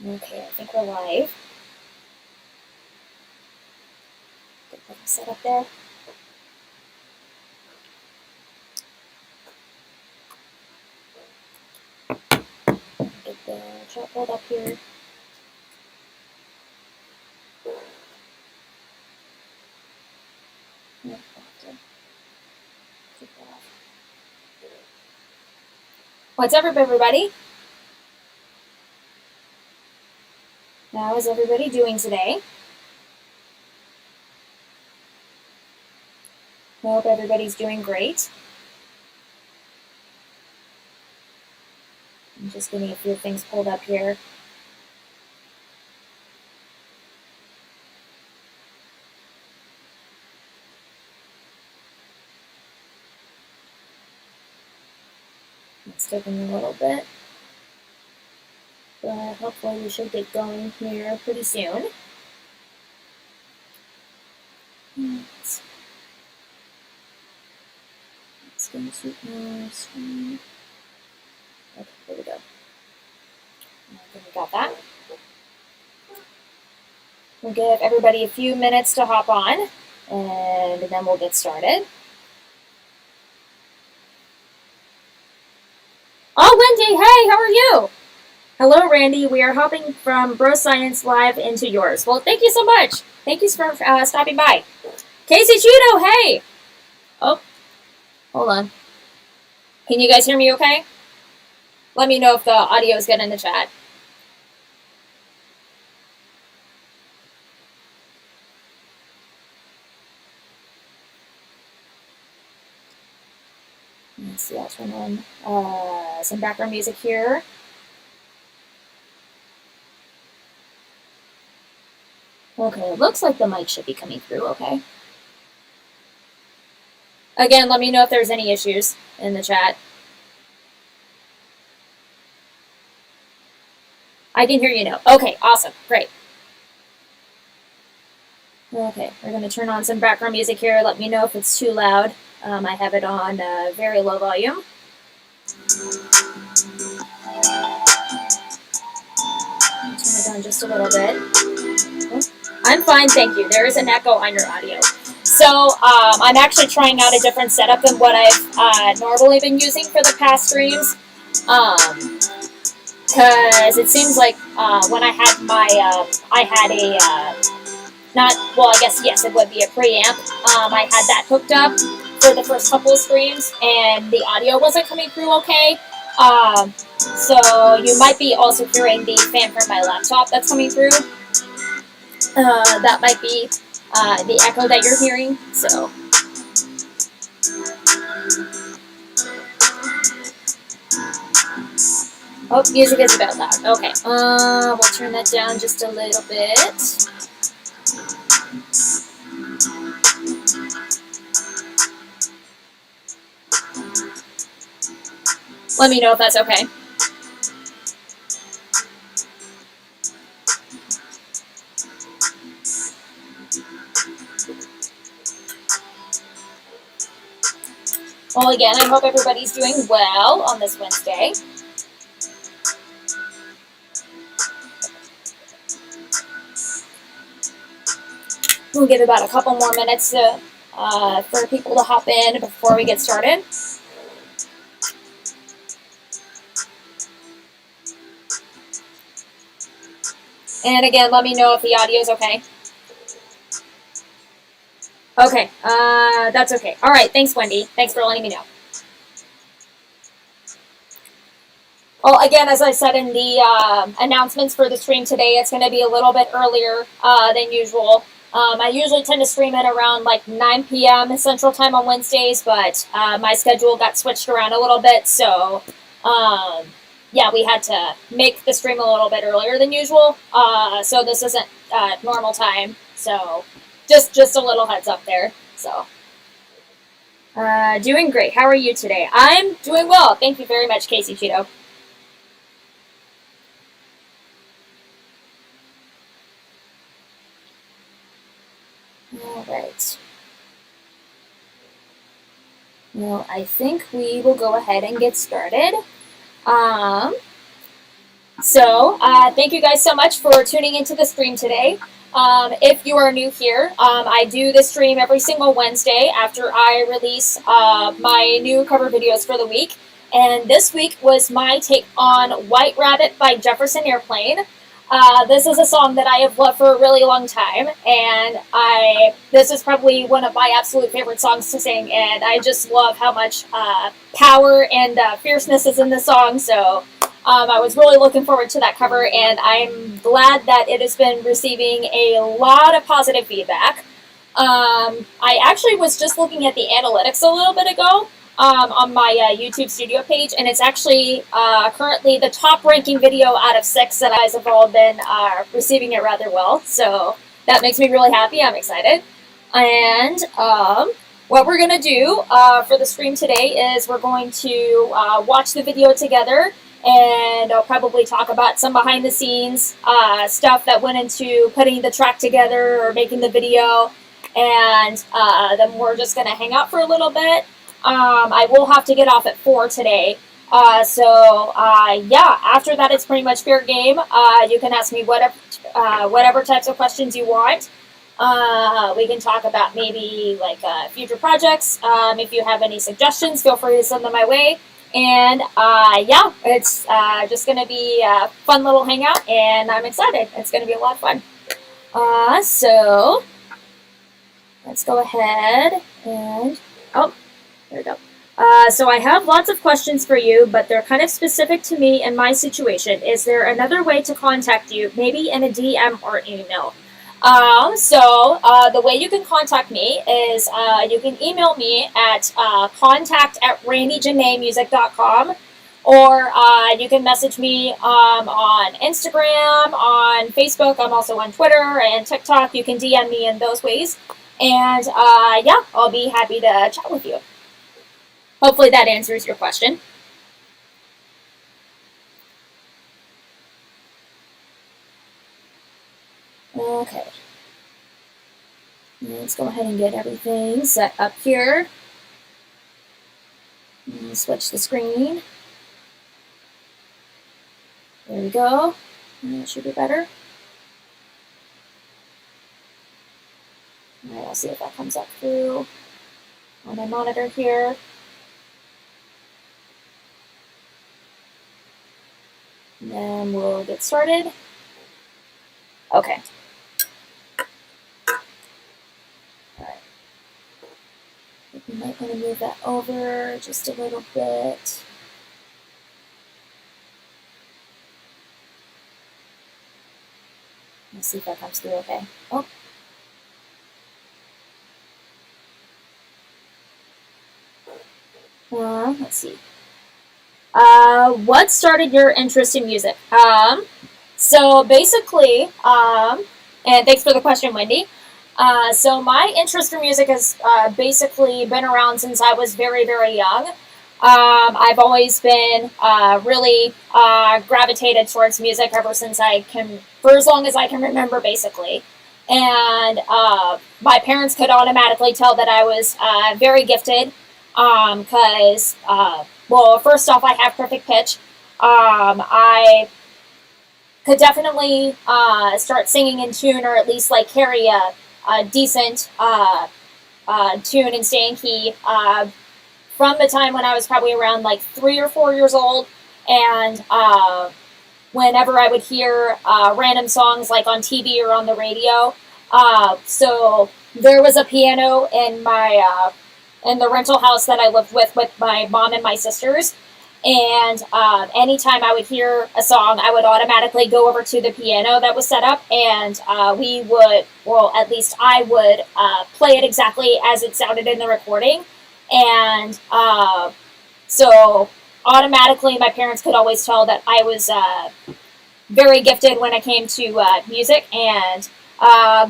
Okay, I think we're live. Get that set up there. Get the chat pulled up here. What's up, everybody? How is everybody doing today? Hope everybody's doing great. I'm just getting a few things pulled up here. It's taking a little bit, but hopefully we should get going here pretty soon. Let's go to my screen. Okay, there we go. I think we got that. We'll give everybody a few minutes to hop on, and then we'll get started. Oh, Wendy, hey, how are you? Hello, Randy. We are hopping from Bro Science Live into yours. Well, thank you so much. Thank you for stopping by. Casey Cheeto, hey! Oh, hold on. Can you guys hear me okay? Let me know if the audio is good in the chat. Let's see, I'll turn on some background music here. Okay, it looks like the mic should be coming through okay. Again, let me know if there's any issues in the chat. I can hear you now. Okay, awesome, great. Okay, we're going to turn on some background music here. Let me know if it's too loud. I have it on very low volume. Turn it down just a little bit. I'm fine, thank you. There is an echo on your audio. So I'm actually trying out a different setup than what I've normally been using for the past streams. Because it seems like when I had my, I had a, I guess, yes, it would be a preamp. I had that hooked up for the first couple of streams, and the audio wasn't coming through okay. So you might be also hearing the fan from my laptop that's coming through. That might be the echo that you're hearing, so. Oh, music is about loud. Okay, we'll turn that down just a little bit. Let me know if that's okay. Well, again, I hope everybody's doing well on this Wednesday. We'll give about a couple more minutes for people to hop in before we get started. And again, let me know if the audio is okay. Okay, that's okay. All right, thanks, Wendy. Thanks for letting me know. Well, again, as I said in the announcements for the stream today, it's going to be a little bit earlier than usual. I usually tend to stream at around like 9 p.m. Central Time on Wednesdays, but my schedule got switched around a little bit, so yeah, we had to make the stream a little bit earlier than usual. So this isn't normal time, so just a little heads up there. So doing great. How are you today? I'm doing well. Thank you very much, Casey Cheeto. All right. Well, I think we will go ahead and get started. So, thank you guys so much for tuning into the stream today. If you are new here, I do this stream every single Wednesday after I release my new cover videos for the week. And this week was my take on White Rabbit by Jefferson Airplane. This is a song that I have loved for a really long time, and this is probably one of my absolute favorite songs to sing, and I just love how much power and fierceness is in the song, so I was really looking forward to that cover, and I'm glad that it has been receiving a lot of positive feedback. I actually was just looking at the analytics a little bit ago on my YouTube studio page, and it's actually currently the top ranking video out of 6 that I have all been receiving it rather well. So that makes me really happy. I'm excited. And what we're going to do for the stream today is we're going to watch the video together, and I'll probably talk about some behind the scenes stuff that went into putting the track together or making the video. And then we're just going to hang out for a little bit. I will have to get off at 4 today. Yeah, after that, it's pretty much fair game. You can ask me whatever types of questions you want. We can talk about maybe like future projects. If you have any suggestions, feel free to send them my way. And yeah, it's just going to be a fun little hangout, and I'm excited. It's going to be a lot of fun. So let's go ahead and, oh, there we go. So I have lots of questions for you, but they're kind of specific to me and my situation. Is there another way to contact you, maybe in a DM or email? The way you can contact me is you can email me at contact@randyjaneemusic.com, or you can message me on Instagram, on Facebook. I'm also on Twitter and TikTok. You can DM me in those ways. And yeah, I'll be happy to chat with you. Hopefully that answers your question. Okay. Let's go ahead and get everything set up here. Switch the screen. There we go. That should be better. Alright, I'll see if that comes up through on my monitor here. And then we'll get started. Okay. Alright. I think we might want to move that over just a little bit. Let's see if that comes through okay. Oh. Let's see. What started your interest in music? So basically, and thanks for the question, Wendy. So my interest in music has basically been around since I was very, very young. I've always been really gravitated towards music ever since for as long as I can remember, basically. And my parents could automatically tell that I was very gifted because, well, first off, I have perfect pitch. I could definitely start singing in tune, or at least like carry a decent tune and stay in key from the time when I was probably around like 3 or 4 years old. And whenever I would hear random songs like on TV or on the radio, so there was a piano in the rental house that I lived with my mom and my sisters. And anytime I would hear a song, I would automatically go over to the piano that was set up, and we would, well, at least I would play it exactly as it sounded in the recording. And so automatically my parents could always tell that I was very gifted when it came to music, and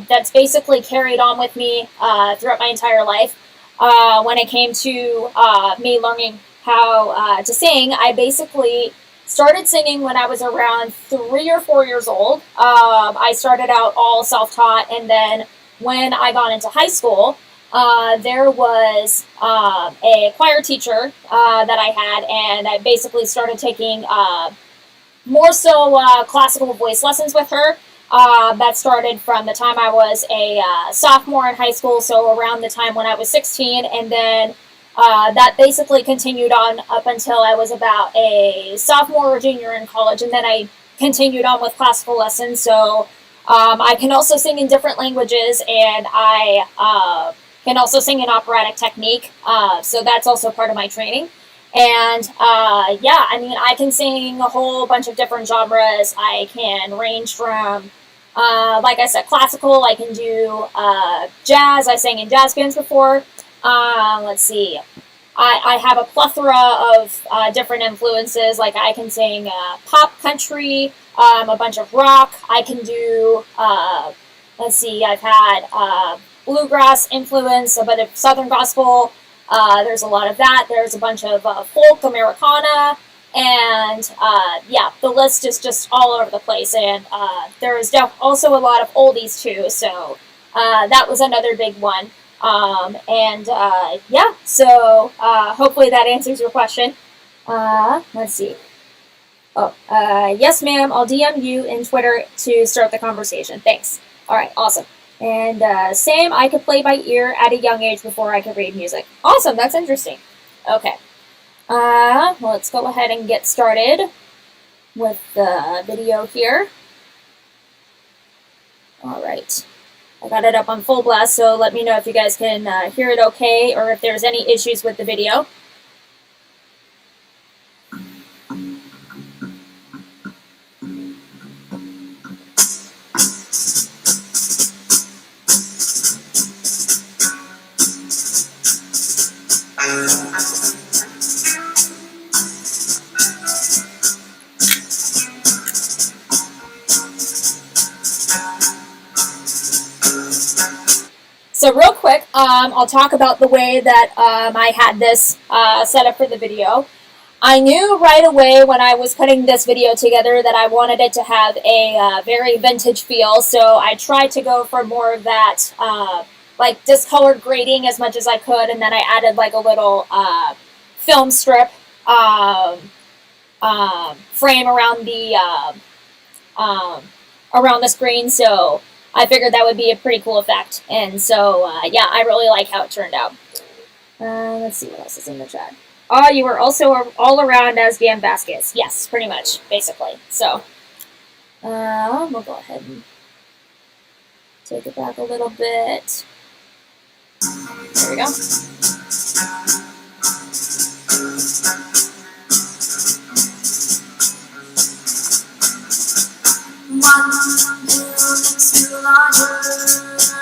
that's basically carried on with me throughout my entire life. When it came to me learning how to sing, I basically started singing when I was around 3 or 4 years old. I started out all self-taught, and then when I got into high school, there was a choir teacher that I had, and I basically started taking more so classical voice lessons with her. That started from the time I was a sophomore in high school, so around the time when I was 16, and then that basically continued on up until I was about a sophomore or junior in college, and then I continued on with classical lessons. So I can also sing in different languages, and I can also sing in operatic technique. So that's also part of my training. And yeah, I mean, I can sing a whole bunch of different genres. I can range from, like I said, classical. I can do jazz. I sang in jazz bands before. Let's see. I have a plethora of different influences. Like I can sing pop, country, a bunch of rock. I can do, let's see, I've had bluegrass influence, a bit of southern gospel. There's a lot of that. There's a bunch of folk, Americana, and yeah, the list is just all over the place. And there is also a lot of oldies too, so that was another big one. And yeah, so hopefully that answers your question. Let's see. Oh, yes, ma'am. I'll DM you in Twitter to start the conversation. Thanks. All right, awesome. And same, I could play by ear at a young age before I could read music. Awesome, that's interesting. Okay. Let's go ahead and get started with the video here. All right. I got it up on full blast, so let me know if you guys can hear it okay or if there's any issues with the video. So real quick, I'll talk about the way that I had this set up for the video. I knew right away when I was putting this video together that I wanted it to have a very vintage feel, so I tried to go for more of that like discolored grading as much as I could, and then I added like a little film strip frame around the screen, so I figured that would be a pretty cool effect. And so, yeah, I really like how it turned out. Let's see what else is in the chat. Oh, you were also all around as Dan Baskets. Yes, pretty much, basically. So, we'll go ahead and take it back a little bit. There we go. One pill makes you larger,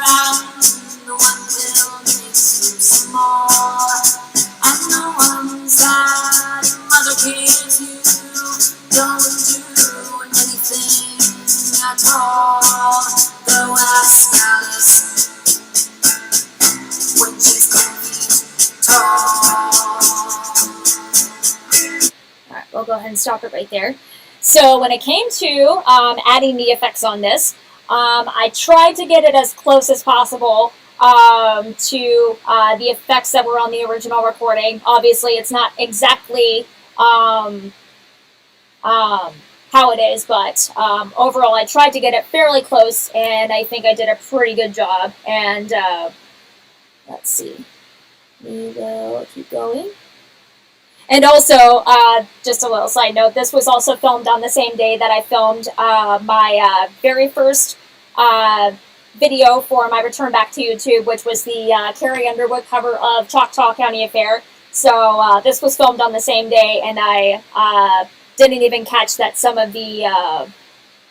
and one pill makes you small. And the ones that mother gives you don't do anything at all. The West Alice, when she's 10 feet tall. Alright, we'll go ahead and stop it right there. So when it came to adding the effects on this, I tried to get it as close as possible to the effects that were on the original recording. Obviously, it's not exactly how it is, but overall, I tried to get it fairly close, and I think I did a pretty good job. And let's see. We will keep going. And also, just a little side note, this was also filmed on the same day that I filmed my very first video for my return back to YouTube, which was the Carrie Underwood cover of Choctaw County Affair. So this was filmed on the same day, and I didn't even catch that some of the,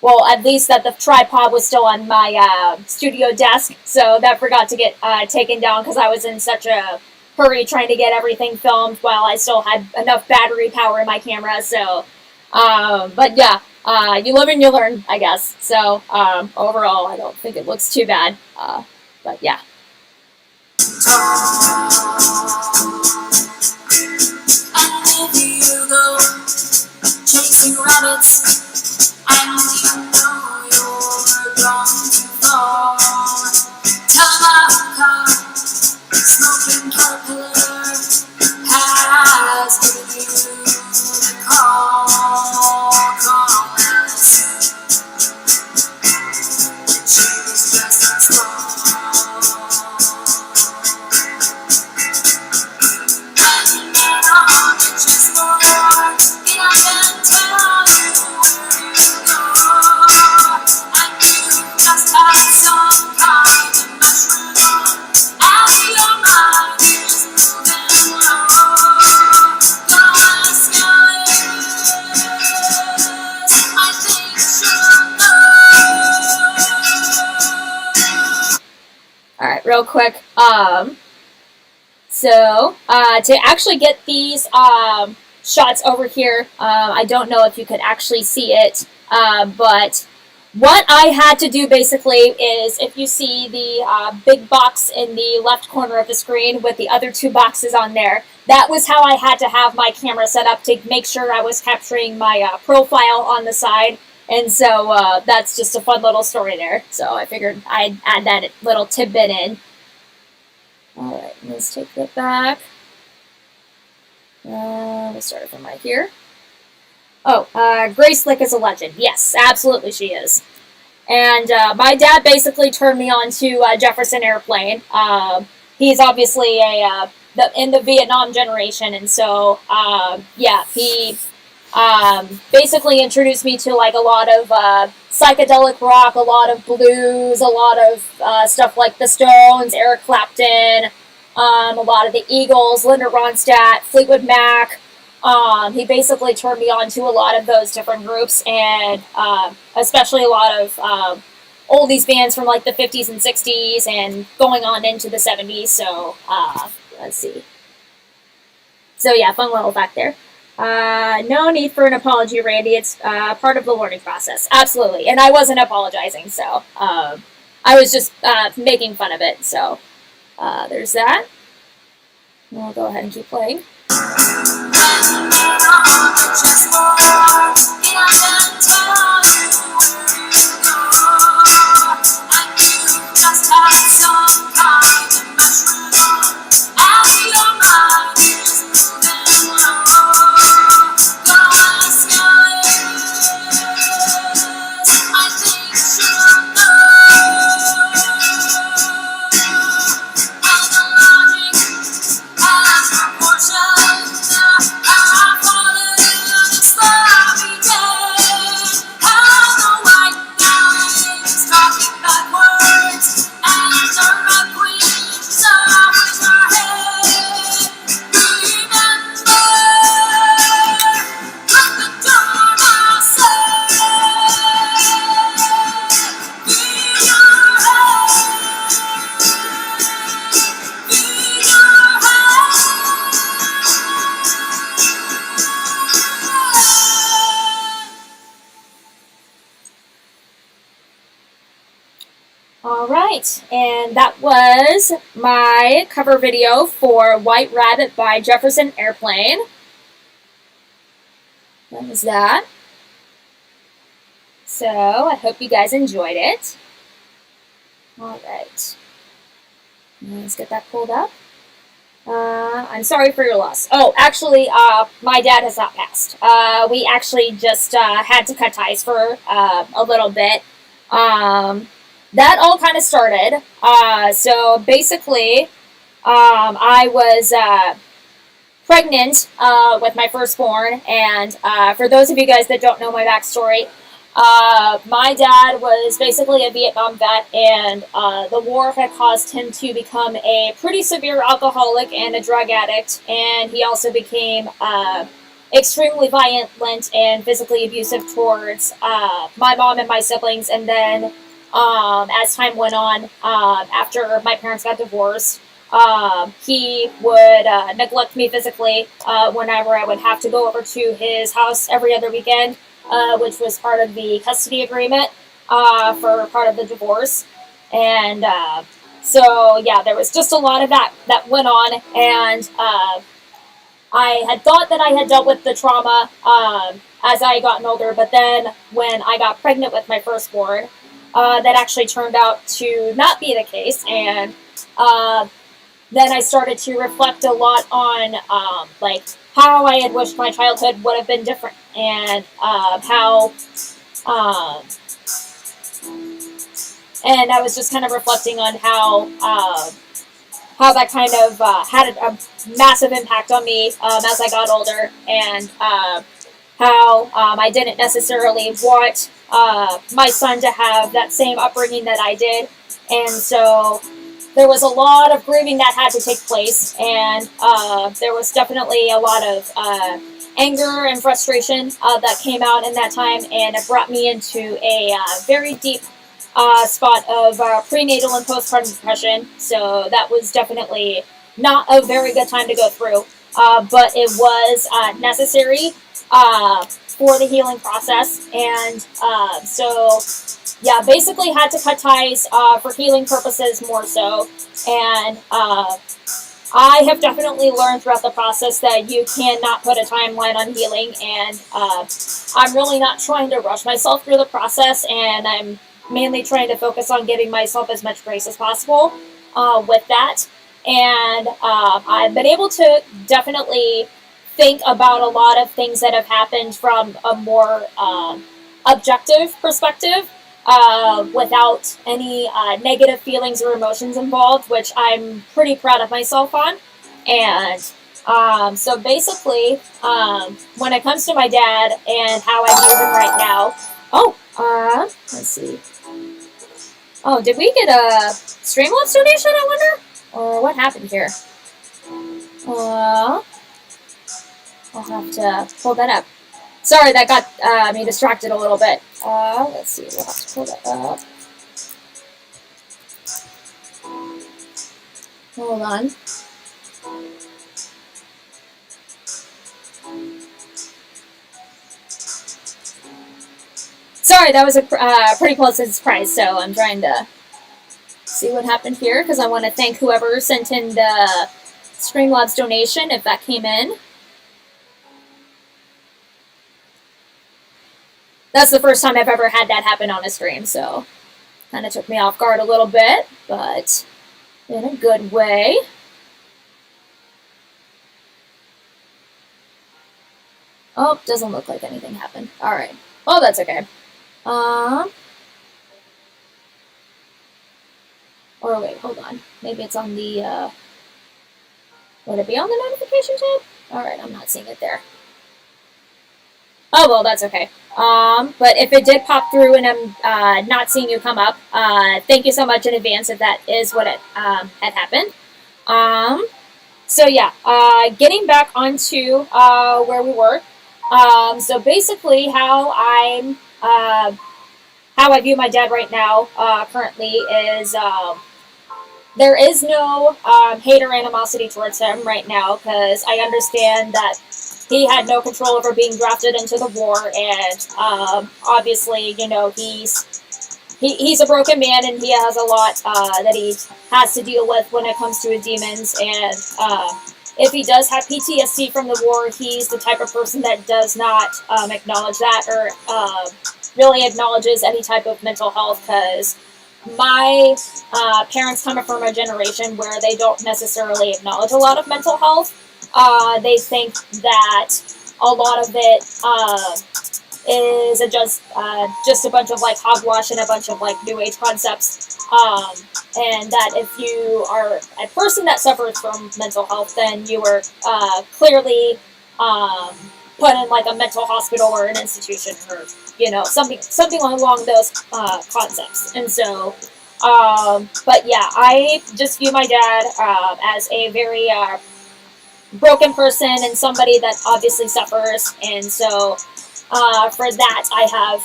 well, at least that the tripod was still on my studio desk, so that forgot to get taken down because I was in such a hurry trying to get everything filmed while I still had enough battery power in my camera. So, but yeah, you live and you learn, I guess. So, overall, I don't think it looks too bad. But yeah. And if you go chasing rabbits, and you know you're going to fall, tell my car, smoking caterpillar has given you the call. real quick. So to actually get these shots over here, I don't know if you could actually see it, but what I had to do basically is, if you see the big box in the left corner of the screen with the other two boxes on there, that was how I had to have my camera set up to make sure I was capturing my profile on the side. And so that's just a fun little story there. So I figured I'd add that little tidbit in. All right, let's take that back. Let's start from right here. Oh, Grace Slick is a legend. Yes, absolutely she is. And my dad basically turned me on to Jefferson Airplane. He's obviously in the Vietnam generation, and so yeah, he basically introduced me to like a lot of psychedelic rock, a lot of blues, a lot of stuff like the Stones, Eric Clapton, a lot of the Eagles, Linda Ronstadt, Fleetwood Mac. He basically turned me on to a lot of those different groups, and especially a lot of oldies bands from like the 50s and 60s and going on into the 70s. So let's see. So yeah, fun little fact there. No need for an apology, Randy. It's part of the learning process. Absolutely. And I wasn't apologizing, so I was just making fun of it. So there's that. We'll go ahead and keep playing. Alright, and that was my cover video for White Rabbit by Jefferson Airplane. That was that. So, I hope you guys enjoyed it. Alright. Let's get that pulled up. I'm sorry for your loss. Oh, actually, my dad has not passed. We actually just had to cut ties for a little bit. That all kind of started. So basically, I was pregnant with my firstborn, and for those of you guys that don't know my backstory, my dad was basically a Vietnam vet, and the war had caused him to become a pretty severe alcoholic and a drug addict, and he also became extremely violent and physically abusive towards my mom and my siblings. And then as time went on, after my parents got divorced, he would neglect me physically whenever I would have to go over to his house every other weekend, which was part of the custody agreement for part of the divorce. And so, yeah, there was just a lot of that went on, and I had thought that I had dealt with the trauma as I had gotten older, but then when I got pregnant with my firstborn, that actually turned out to not be the case, and then I started to reflect a lot on like how I had wished my childhood would have been different, and and I was just kind of reflecting on how that kind of had a massive impact on me as I got older, and how I didn't necessarily want my son to have that same upbringing that I did. And so there was a lot of grieving that had to take place, and there was definitely a lot of anger and frustration that came out in that time, and it brought me into a very deep spot of prenatal and postpartum depression. So that was definitely not a very good time to go through, but it was necessary for the healing process. And so, yeah, basically had to cut ties for healing purposes more so. And I have definitely learned throughout the process that you cannot put a timeline on healing, and I'm really not trying to rush myself through the process, and I'm mainly trying to focus on giving myself as much grace as possible with that. And I've been able to definitely think about a lot of things that have happened from a more objective perspective without any negative feelings or emotions involved, which I'm pretty proud of myself on. And so basically, when it comes to my dad and how I view him right now, let's see. Oh, did we get a Streamlabs donation, I wonder? Or what happened here? I'll have to pull that up. Sorry, that got me distracted a little bit. Let's see, we'll have to pull that up. Hold on. Sorry, that was a pretty close surprise, so I'm trying to see what happened here, because I want to thank whoever sent in the Streamlabs donation, if that came in. That's the first time I've ever had that happen on a stream, so kind of took me off guard a little bit, but in a good way. Oh, doesn't look like anything happened. Alright. Oh, that's okay. Or wait, hold on. Maybe it's on the, would it be on the notification tab? Alright, I'm not seeing it there. Oh, well, that's okay. But if it did pop through and I'm not seeing you come up, thank you so much in advance if that is what it had happened. So yeah, getting back onto where we were. So basically, how I view my dad right now currently is there is no hate or animosity towards him right now, because I understand that he had no control over being drafted into the war, and obviously, you know, he's a broken man, and he has a lot that he has to deal with when it comes to his demons. And if he does have PTSD from the war, he's the type of person that does not acknowledge that, or really acknowledges any type of mental health, because my parents come from a generation where they don't necessarily acknowledge a lot of mental health. They think that a lot of it is just a bunch of like hogwash and a bunch of like new age concepts, and that if you are a person that suffers from mental health, then you are clearly put in like a mental hospital or an institution, or you know, something along those concepts. And so, but yeah, I just view my dad as a very broken person and somebody that obviously suffers. And so for that, I have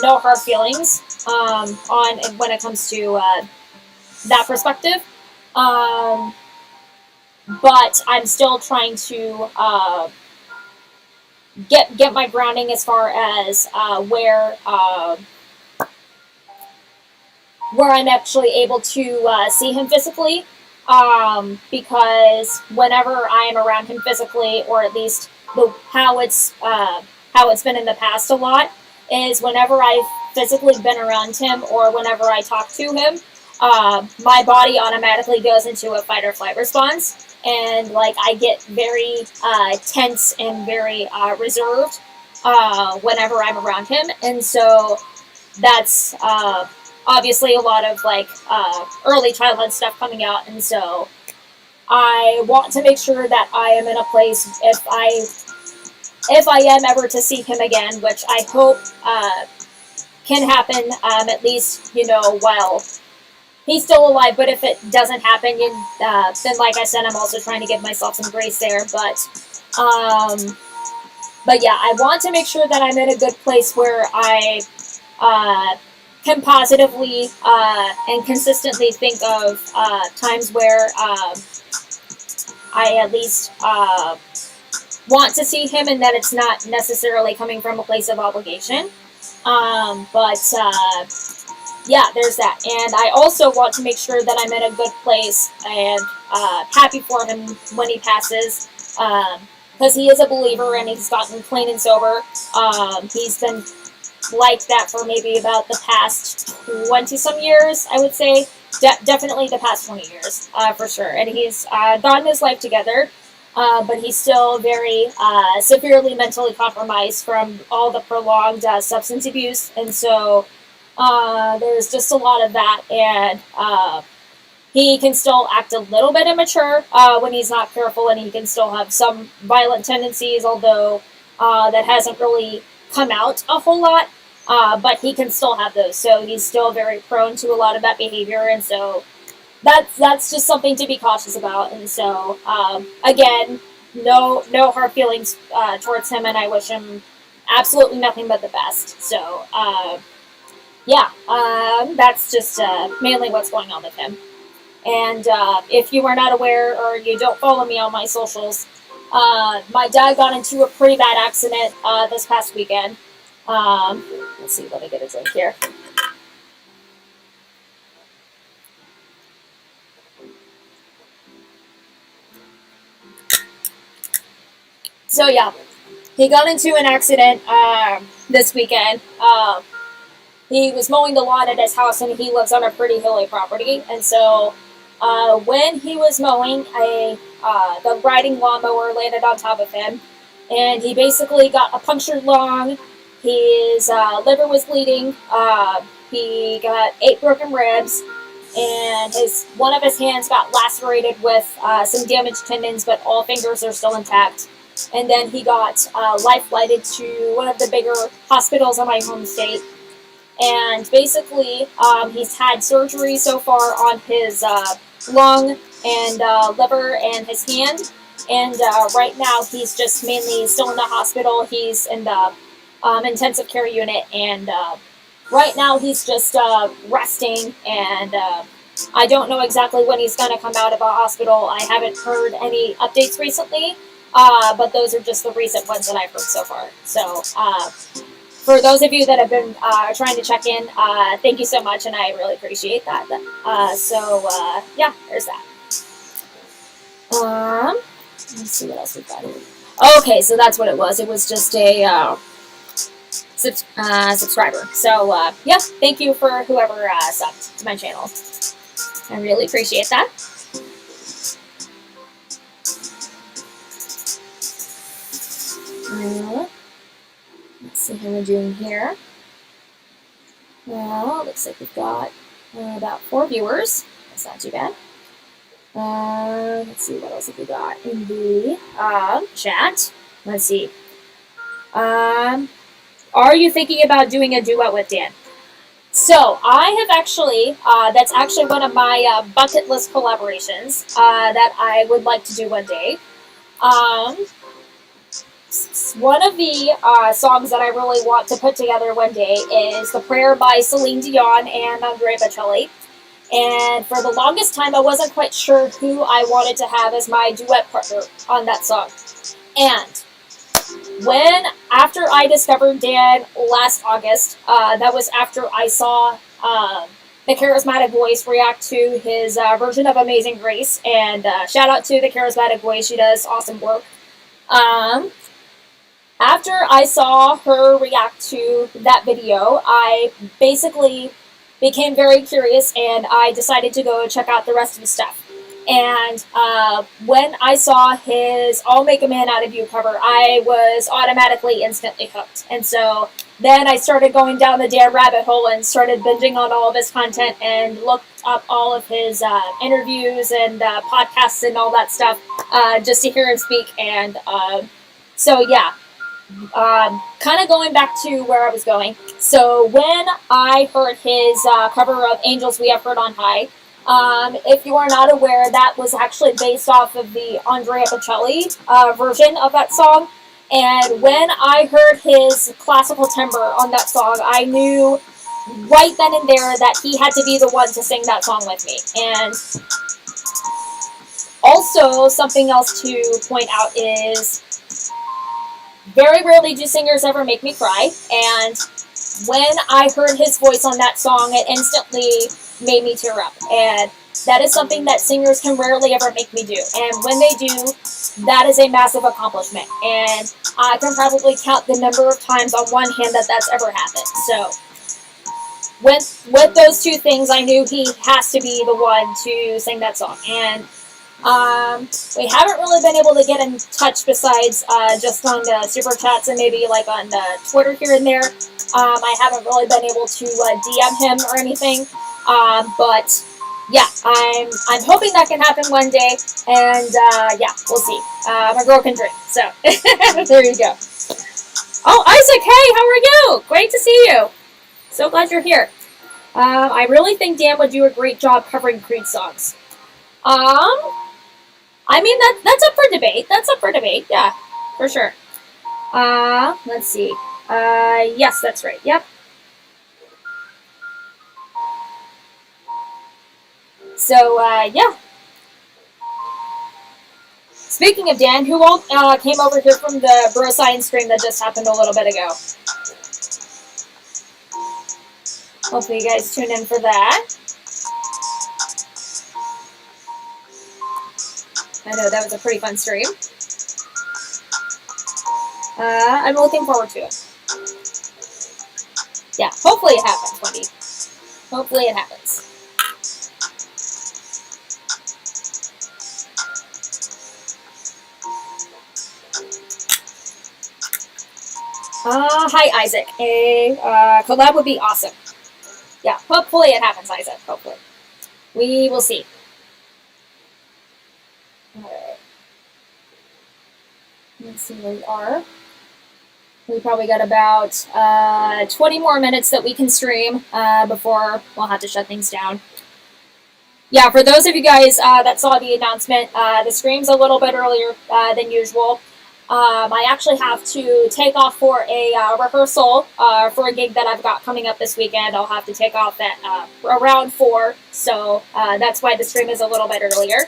no hard feelings on when it comes to that perspective. But I'm still trying to get my grounding as far as where I'm actually able to see him physically. Because whenever I am around him physically, or at least how it's been in the past a lot, is whenever I've physically been around him or whenever I talk to him, my body automatically goes into a fight or flight response, and like I get very tense and very reserved whenever I'm around him. And so that's obviously a lot of like early childhood stuff coming out. And so I want to make sure that I am in a place, if I am ever to see him again, which I hope can happen, at least, you know, while he's still alive. But if it doesn't happen, then like I said, I'm also trying to give myself some grace there. But yeah, I want to make sure that I'm in a good place where I can positively and consistently think of times where I at least want to see him, and that it's not necessarily coming from a place of obligation. But yeah, there's that. And I also want to make sure that I'm in a good place and happy for him when he passes. Because he is a believer and he's gotten clean and sober. He's been like that for maybe about the past 20 some years, I would say. Definitely the past 20 years, for sure. And he's gotten his life together. But he's still very severely mentally compromised from all the prolonged substance abuse. And so there's just a lot of that. And he can still act a little bit immature when he's not careful, and he can still have some violent tendencies, although that hasn't really come out a whole lot. But he can still have those. So he's still very prone to a lot of that behavior. And so that's just something to be cautious about. And so again, no hard feelings towards him, and I wish him absolutely nothing but the best. So yeah, that's just mainly what's going on with him. And if you are not aware or you don't follow me on my socials, my dad got into a pretty bad accident this past weekend. Let's see, let me get a drink here. So yeah, he got into an accident this weekend. He was mowing the lawn at his house, and he lives on a pretty hilly property. And so when he was mowing, the riding lawnmower landed on top of him, and he basically got a punctured lung. His liver was bleeding. He got 8 broken ribs, and one of his hands got lacerated with some damaged tendons, but all fingers are still intact. And then he got life flighted to one of the bigger hospitals in my home state. And basically, he's had surgery so far on his lung and liver and his hand. And right now, he's just mainly still in the hospital. He's in the intensive care unit. And right now, he's just resting. And I don't know exactly when he's going to come out of a hospital. I haven't heard any updates recently. But those are just the recent ones that I've heard so far. So for those of you that have been trying to check in, thank you so much, and I really appreciate that. Yeah, there's that. Let's see what else we've got here. Okay, so that's what it was. It was just a subscriber. So yeah, thank you for whoever subbed to my channel. I really appreciate that. Let's see how we're doing here. Well, looks like we've got about 4 viewers. That's not too bad. Let's see, what else have we got in the chat? Let's see. Are you thinking about doing a duet with Dan? So, I have actually, that's actually one of my bucket list collaborations that I would like to do one day. One of the songs that I really want to put together one day is The Prayer by Celine Dion and Andrea Bocelli. And for the longest time, I wasn't quite sure who I wanted to have as my duet partner on that song. And after I discovered Dan last August, that was after I saw the Charismatic Voice react to his version of Amazing Grace. And shout out to the Charismatic Voice, she does awesome work. After I saw her react to that video, I basically became very curious, and I decided to go check out the rest of the stuff. And when I saw his I'll Make a Man Out of You cover, I was automatically instantly hooked. And so then I started going down the damn rabbit hole and started binging on all of his content and looked up all of his interviews and podcasts and all that stuff just to hear him speak. And so yeah. Kind of going back to where I was going. So when I heard his cover of Angels We Have Heard on High, if you are not aware, that was actually based off of the Andrea Bocelli version of that song. And when I heard his classical timbre on that song, I knew right then and there that he had to be the one to sing that song with me. And also, something else to point out is very rarely do singers ever make me cry. And when I heard his voice on that song, it instantly made me tear up. And that is something that singers can rarely ever make me do. And when they do, that is a massive accomplishment. And I can probably count the number of times on one hand that that's ever happened. So with those two things, I knew he has to be the one to sing that song. And we haven't really been able to get in touch besides just on the super chats and maybe like on the Twitter here and there. I haven't really been able to DM him or anything. But yeah, I'm hoping that can happen one day. And yeah, we'll see. My girl can dream. So there you go. Oh, Isaac, hey, how are you? Great to see you. So glad you're here. I really think Dan would do a great job covering Creed songs. I mean, that's up for debate. That's up for debate. Yeah, for sure. Let's see. Yes, that's right. Yep. So, yeah. Speaking of Dan, who all came over here from the Bro Science stream that just happened a little bit ago? Hopefully you guys tune in for that. I know that was a pretty fun stream. I'm looking forward to it. Yeah, hopefully it happens, Wendy. Hopefully it happens. Hi, Isaac. A collab would be awesome. Yeah, hopefully it happens, Isaac. Hopefully. We will see. Alright. Let's see where we are. We probably got about 20 more minutes that we can stream before we'll have to shut things down. Yeah, for those of you guys that saw the announcement, the stream's a little bit earlier than usual. I actually have to take off for a rehearsal for a gig that I've got coming up this weekend. I'll have to take off at around 4, so that's why the stream is a little bit earlier.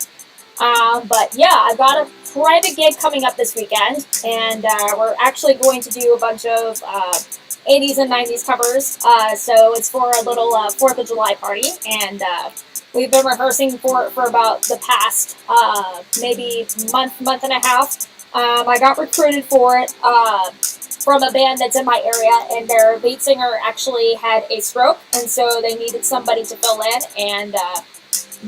But yeah, I've got a private gig coming up this weekend, and we're actually going to do a bunch of 80s and 90s covers. So it's for a little 4th of July party, and we've been rehearsing for about the past maybe month and a half. I got recruited for it from a band that's in my area, and their lead singer actually had a stroke, and so they needed somebody to fill in, and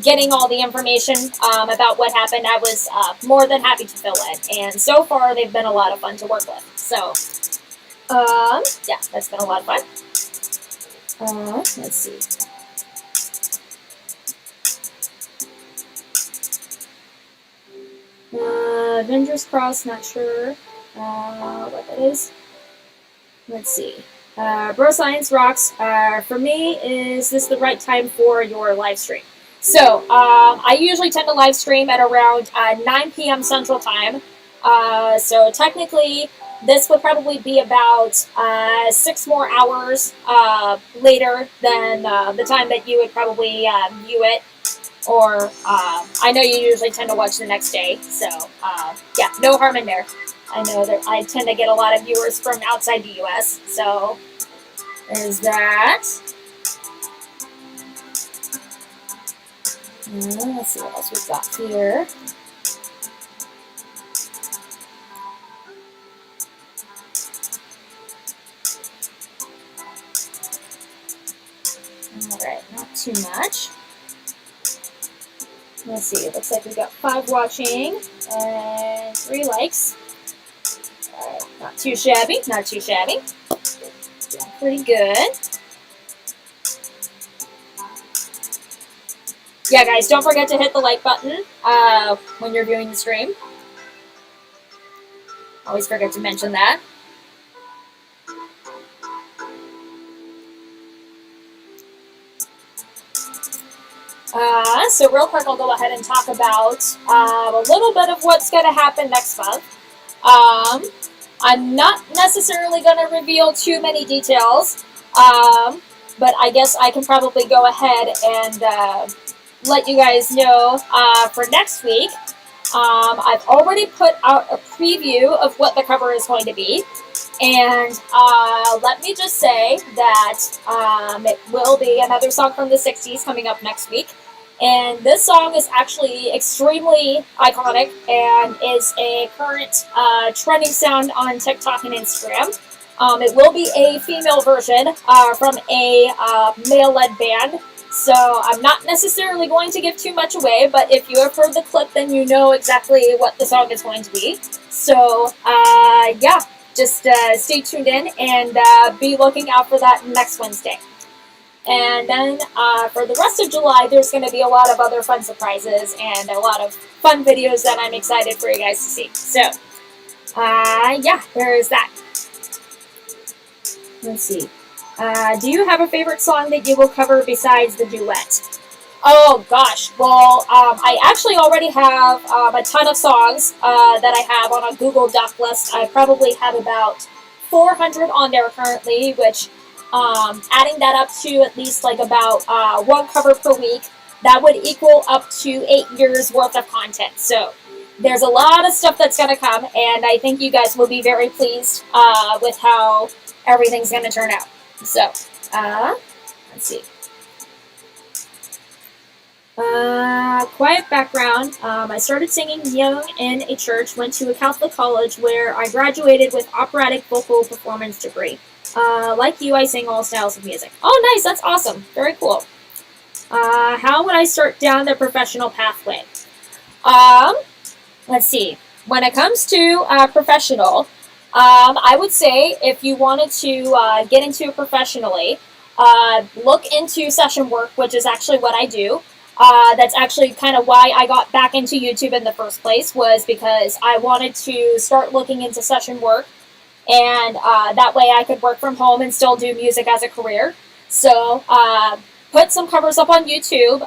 getting all the information about what happened, I was more than happy to fill in, and so far they've been a lot of fun to work with. So, yeah, that's been a lot of fun. Let's see. Avengers Cross, not sure what that is. Let's see. Bro Science Rocks, for me, is this the right time for your live stream? So, I usually tend to live stream at around 9 p.m. Central Time. So technically, this would probably be about 6 more hours later than the time that you would probably view it. Or, I know you usually tend to watch the next day, so, yeah, no harm in there. I know that I tend to get a lot of viewers from outside the U.S., so there's that. Let's see what else we've got here. Alright, not too much. Let's see, it looks like we've got 5 watching and 3 likes. Alright, not too shabby, not too shabby. Doing pretty good. Yeah, guys, don't forget to hit the like button when you're viewing the stream. Always forget to mention that. So real quick, I'll go ahead and talk about a little bit of what's going to happen next month. I'm not necessarily going to reveal too many details, but I guess I can probably go ahead and let you guys know for next week. I've already put out a preview of what the cover is going to be. And let me just say that it will be another song from the 60s coming up next week. And this song is actually extremely iconic and is a current trending sound on TikTok and Instagram. It will be a female version from a male-led band. So I'm not necessarily going to give too much away, but if you have heard the clip, then you know exactly what the song is going to be. So, yeah, just stay tuned in and be looking out for that next Wednesday. And then for the rest of July, there's going to be a lot of other fun surprises and a lot of fun videos that I'm excited for you guys to see. So, yeah, there is that. Let's see. Do you have a favorite song that you will cover besides the duet? Oh gosh, well, I actually already have a ton of songs that I have on a Google Doc list. I probably have about 400 on there currently, which adding that up to at least like about one cover per week, that would equal up to 8 years worth of content. So there's a lot of stuff that's going to come, and I think you guys will be very pleased with how everything's going to turn out. So, let's see. Quiet background. I started singing young in a church, went to a Catholic college where I graduated with operatic vocal performance degree. Like you, I sing all styles of music. Oh, nice. That's awesome. Very cool. How would I start down the professional pathway? Let's see. When it comes to professional, I would say if you wanted to get into it professionally, look into session work, which is actually what I do. That's actually kind of why I got back into YouTube in the first place, was because I wanted to start looking into session work, and that way I could work from home and still do music as a career. So put some covers up on YouTube.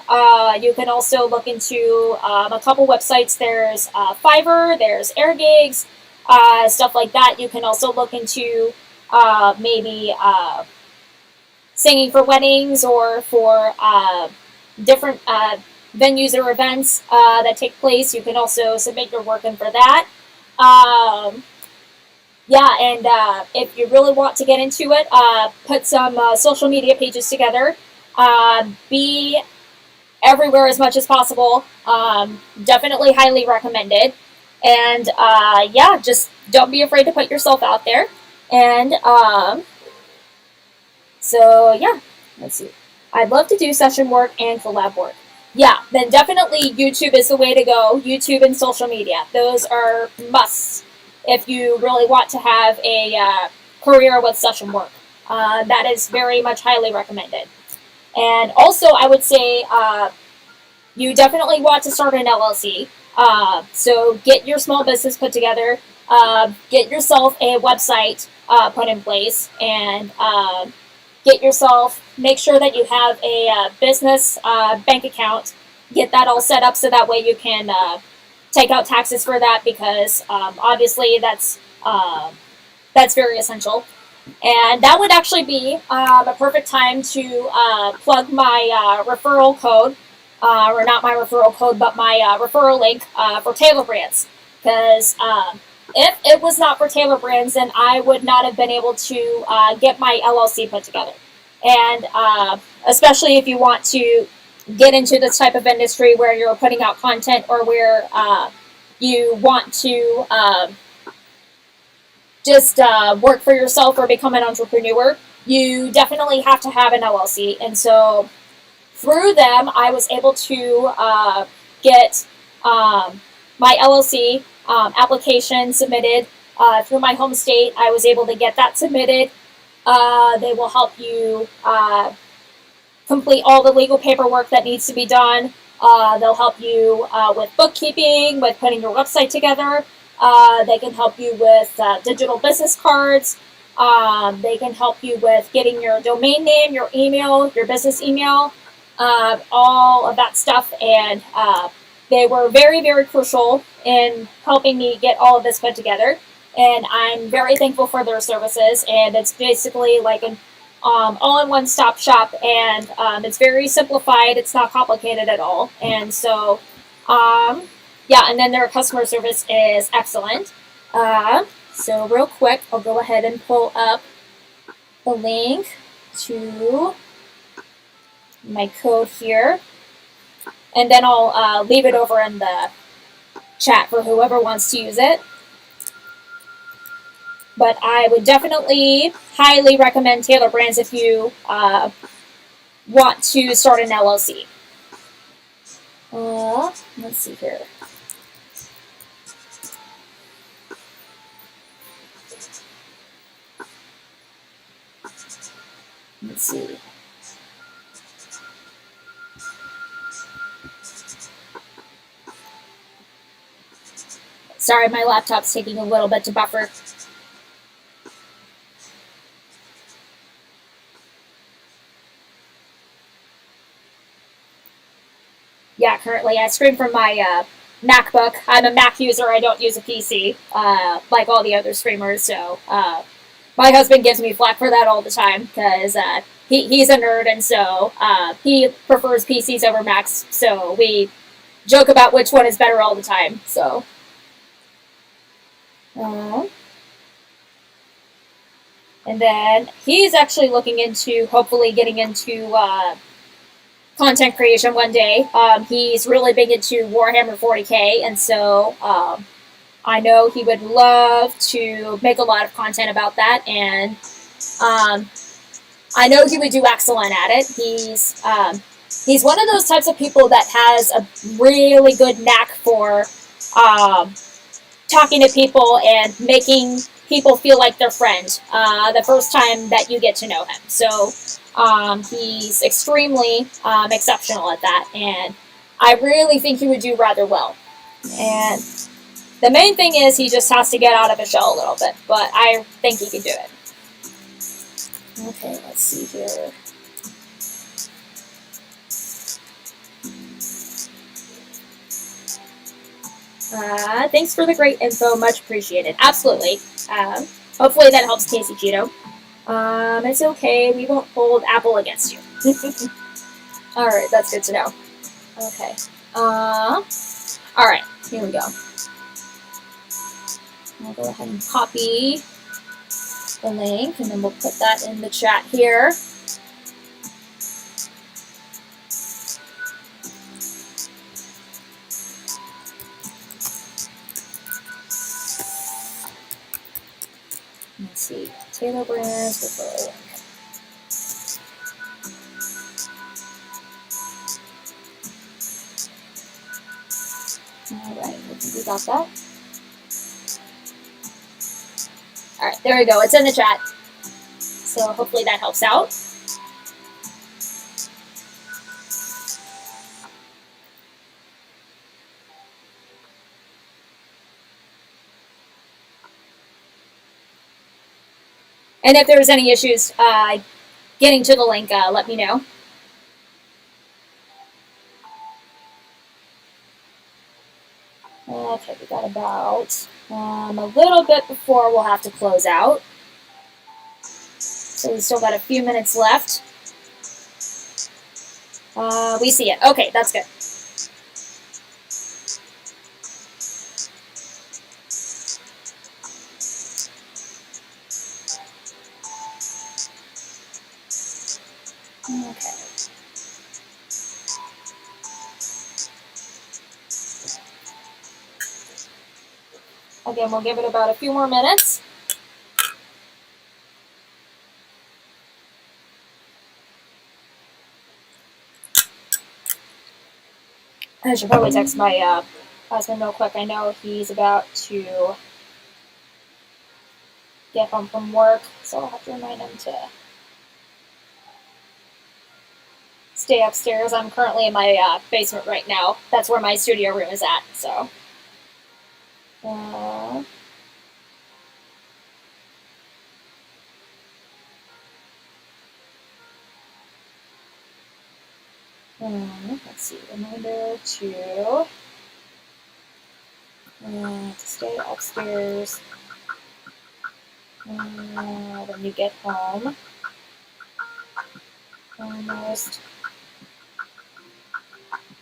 You can also look into a couple websites. There's Fiverr, there's Air Gigs, stuff like that. You can also look into maybe singing for weddings or for different venues or events that take place. You can also submit your work in for that. Yeah, and if you really want to get into it, put some social media pages together. Be everywhere as much as possible. Definitely highly recommended. And yeah, just don't be afraid to put yourself out there. And so yeah, let's see. I'd love to do session work and collab work. Yeah, then definitely YouTube is the way to go. YouTube and social media. Those are musts if you really want to have a career with session work. That is very much highly recommended. And also, I would say you definitely want to start an LLC. So get your small business put together. Get yourself a website put in place, and make sure that you have a business bank account. Get that all set up so that way you can take out taxes for that, because obviously that's very essential. And that would actually be a perfect time to plug my referral code, or not my referral code, but my referral link for Taylor Brands. Because if it was not for Taylor Brands, then I would not have been able to get my LLC put together. And especially if you want to get into this type of industry where you're putting out content, or where you want to just work for yourself or become an entrepreneur, you definitely have to have an LLC. And so through them, I was able to get my LLC application submitted through my home state. I was able to get that submitted. They will help you complete all the legal paperwork that needs to be done. They'll help you with bookkeeping, with putting your website together. They can help you with digital business cards. They can help you with getting your domain name, your email, your business email, all of that stuff. And they were very, very crucial in helping me get all of this put together. And I'm very thankful for their services. And it's basically like all in one stop shop, and it's very simplified. It's not complicated at all, and so yeah, and then their customer service is excellent. So real quick, I'll go ahead and pull up the link to my code here, and then I'll leave it over in the chat for whoever wants to use it. But I would definitely highly recommend Taylor Brands if you want to start an LLC. Let's see here. Let's see. Sorry, my laptop's taking a little bit to buffer. Yeah, currently I stream from my MacBook. I'm a Mac user. I don't use a PC like all the other streamers. So my husband gives me flack for that all the time because he's a nerd, and so he prefers PCs over Macs. So we joke about which one is better all the time. So. And then he's actually looking into hopefully getting into content creation one day. He's really big into Warhammer 40k, and so I know he would love to make a lot of content about that, and I know he would do excellent at it. He's one of those types of people that has a really good knack for talking to people and making people feel like they're friend the first time that you get to know him. So he's extremely exceptional at that, and I really think he would do rather well. And the main thing is he just has to get out of his shell a little bit, but I think he can do it. Okay, let's see here. Thanks for the great info. Much appreciated. Absolutely. Hopefully that helps, Casey Cheeto. It's okay. We won't hold Apple against you. Alright, that's good to know. Okay. Alright, here we go. I'll go ahead and copy the link, and then we'll put that in the chat here. Let's see, Taylor Brands referral link. Alright, I think we got that. Alright, there we go, it's in the chat. So hopefully that helps out. And if there's any issues getting to the link, let me know. Okay, we got about a little bit before we'll have to close out. So we still got a few minutes left. We see it. Okay, that's good. Okay. Again, we'll give it about a few more minutes. I should probably text my husband real quick. I know he's about to get home from work, so I'll have to remind him to stay upstairs. I'm currently in my basement right now. That's where my studio room is at, so. Let's see, reminder to stay upstairs when you get home. almost,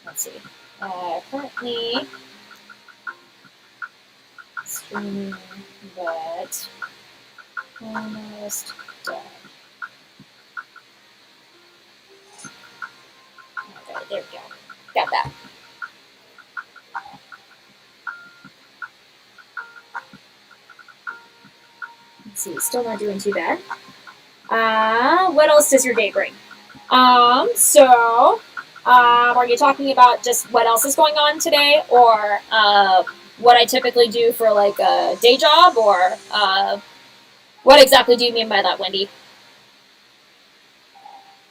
let's see, currently streaming, but almost done. Okay, there we go. Got that. Let's see, still not doing too bad. What else does your day bring? Are you talking about just what else is going on today, or what I typically do for like a day job, or what exactly do you mean by that, Wendy?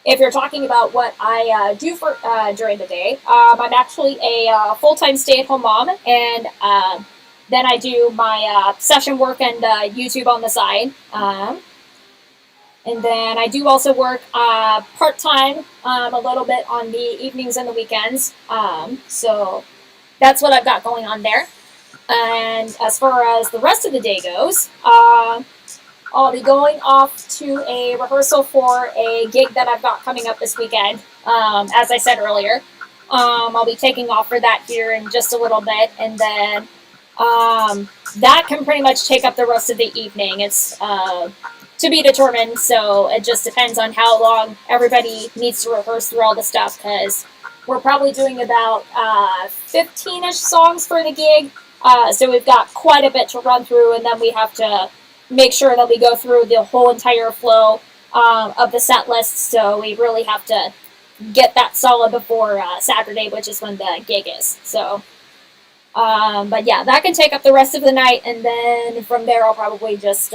If you're talking about what I do for during the day, I'm actually a full-time stay-at-home mom, and then I do my session work and YouTube on the side. And then I do also work part time a little bit on the evenings and the weekends. So that's what I've got going on there. And as far as the rest of the day goes, I'll be going off to a rehearsal for a gig that I've got coming up this weekend. As I said earlier, I'll be taking off for that here in just a little bit, and then that can pretty much take up the rest of the evening. It's to be determined, so it just depends on how long everybody needs to rehearse through all the stuff, because we're probably doing about 15-ish songs for the gig, so we've got quite a bit to run through, and then we have to make sure that we go through the whole entire flow of the set list, so we really have to get that solid before Saturday, which is when the gig is. So, but yeah, that can take up the rest of the night, and then from there I'll probably just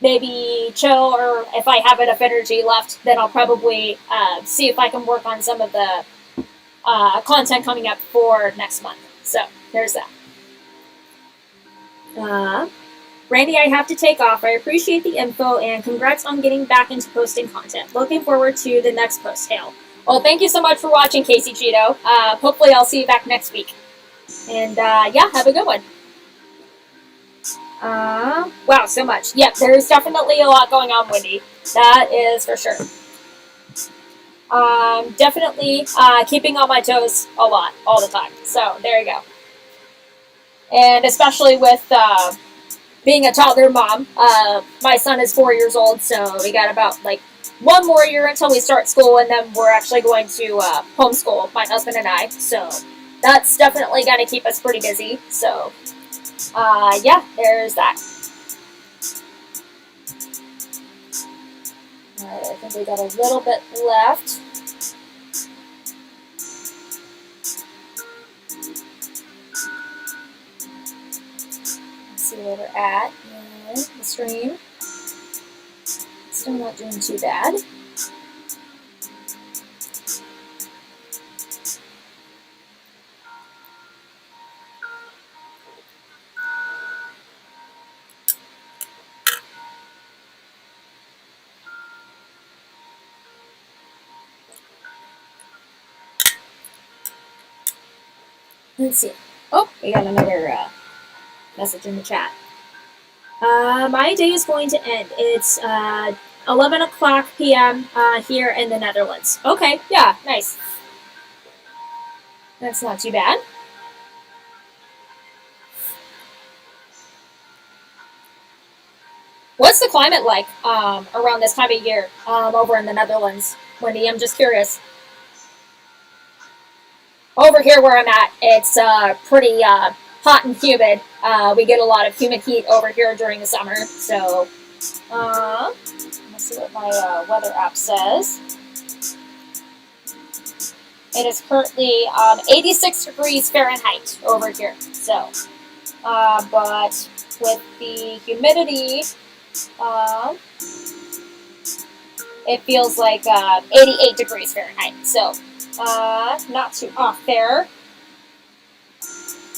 maybe chill, or if I have enough energy left, then I'll probably see if I can work on some of the content coming up for next month. So there's that. Randy, I have to take off. I appreciate the info and congrats on getting back into posting content. Looking forward to the next post, Hale. Well, thank you so much for watching, Casey Cheeto. Hopefully I'll see you back next week. And yeah, have a good one. Wow, so much. Yep, there's definitely a lot going on, Wendy. That is for sure. Definitely keeping on my toes a lot, all the time. So there you go. And especially with being a toddler mom, my son is 4 years old, so we got about like one more year until we start school, and then we're actually going to homeschool, my husband and I. So that's definitely going to keep us pretty busy. So yeah, there's that. Alright, I think we got a little bit left. Let's see where we're at in the stream. Still not doing too bad. Let's see. Oh, we got another message in the chat. My day is going to end. It's 11 o'clock p.m. Here in the Netherlands. Okay, yeah, nice. That's not too bad. What's the climate like around this time of year over in the Netherlands, Wendy? I'm just curious. Over here where I'm at, it's pretty hot and humid. We get a lot of humid heat over here during the summer. So let's see what my weather app says. It is currently 86 degrees Fahrenheit over here. So, but with the humidity, it feels like 88 degrees Fahrenheit. So, not too off there.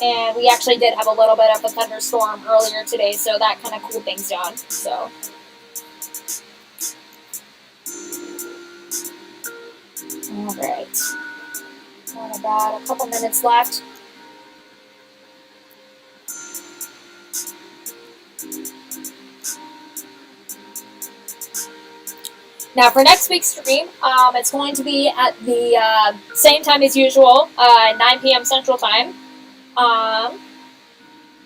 And we actually did have a little bit of a thunderstorm earlier today, so that kind of cooled things down. So, all right. Got about a couple minutes left. Now for next week's stream, it's going to be at the same time as usual, 9 p.m. Central Time.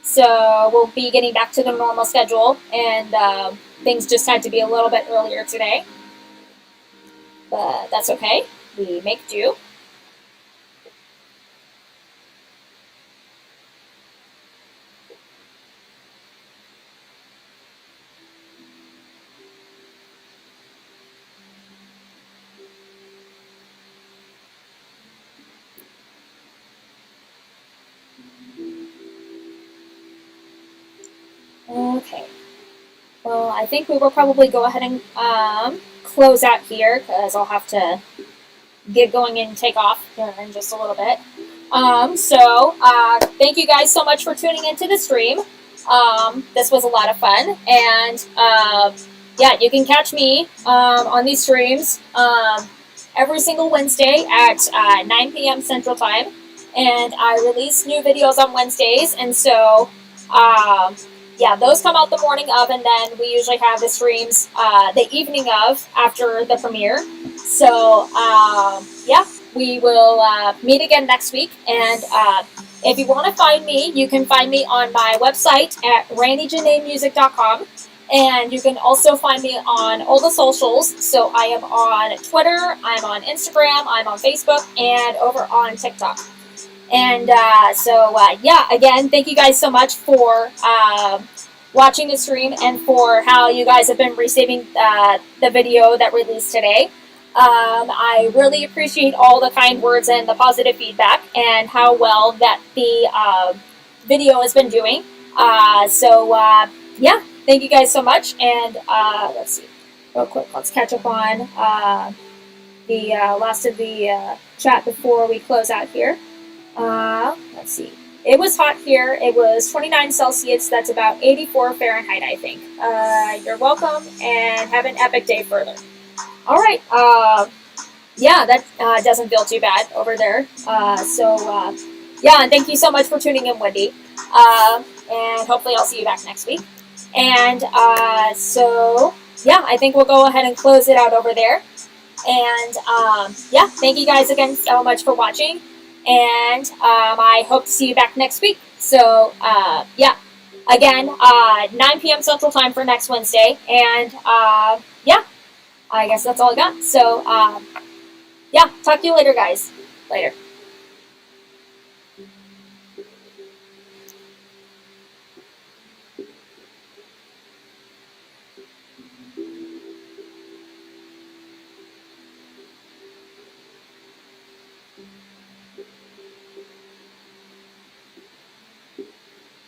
So we'll be getting back to the normal schedule, and things just had to be a little bit earlier today. But that's okay. We make do. Okay. Well, I think we will probably go ahead and close out here because I'll have to get going and take off here in just a little bit. Thank you guys so much for tuning into the stream. This was a lot of fun, and yeah, you can catch me on these streams every single Wednesday at 9 p.m. Central Time, and I release new videos on Wednesdays, and so yeah, those come out the morning of, and then we usually have the streams the evening of after the premiere. So yeah, we will meet again next week, and if you want to find me, you can find me on my website at randyjaneemusic.com. And you can also find me on all the socials. So I am on Twitter, I'm on Instagram, I'm on Facebook, and over on TikTok. And yeah, again, thank you guys so much for watching the stream and for how you guys have been receiving the video that released today. I really appreciate all the kind words and the positive feedback and how well that the video has been doing. Yeah, thank you guys so much. And let's see, real quick, let's catch up on the last of the chat before we close out here. Let's see. It was hot here. It was 29 Celsius. That's about 84 Fahrenheit, I think. You're welcome, and have an epic day further. All right. Yeah, that doesn't feel too bad over there. Yeah, and thank you so much for tuning in, Wendy. And hopefully I'll see you back next week. And yeah, I think we'll go ahead and close it out over there. And yeah, thank you guys again so much for watching. And I hope to see you back next week. So, yeah, again, 9 p.m. Central Time for next Wednesday. And, yeah, I guess that's all I got. So, yeah, talk to you later, guys. Later.